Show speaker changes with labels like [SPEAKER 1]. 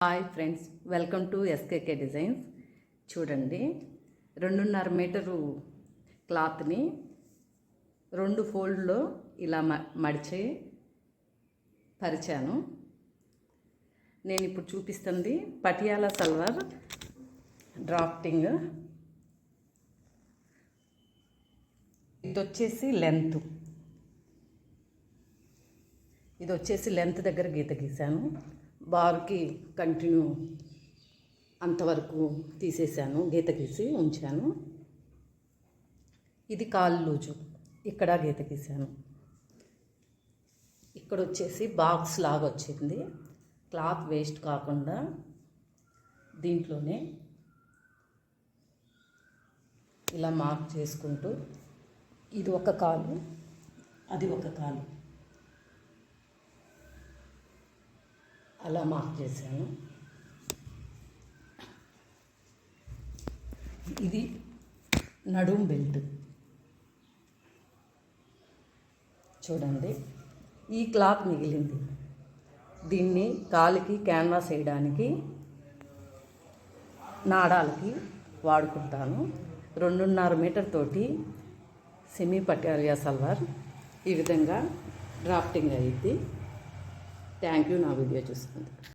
[SPEAKER 1] Hi friends, welcome to SKK designs. చూడండి, 2.5 metre క్లాత్ని 2 ఫోల్డ్లో ఇలా మడిచి పరిచాను. నేను ఇప్పుడు చూపిస్తుంది పటియాలా సల్వార్ డ్రాఫ్టింగ్. ఇది వచ్చేసి లెంత్ దగ్గర గీత గీశాను. బార్కి కంటిన్యూ అంతవరకు తీసేసాను, గీత గీసి ఉంచాను. ఇది కాలు లూజు, ఇక్కడ గీత గీశాను. ఇక్కడ వచ్చేసి బాక్స్ లాగా వచ్చింది. క్లాత్ వేస్ట్ కాకుండా దీంట్లోనే ఇలా మార్క్ చేసుకుంటూ, ఇది ఒక కాలు, అది ఒక కాలు, అలా మార్క్ చేశాను. ఇది నడుం బెల్ట్. చూడండి, ఈ క్లాత్ మిగిలింది. దీన్ని కాలికి క్యాన్వాస్ వేయడానికి, నాడాలకి వాడుకుంటాను. 2.5 మీటర్ తోటి సెమీ పటియాలా సల్వార్ ఈ విధంగా డ్రాఫ్టింగ్ అయ్యింది. థ్యాంక్ యూ నా వీడియో చూసుకుంది.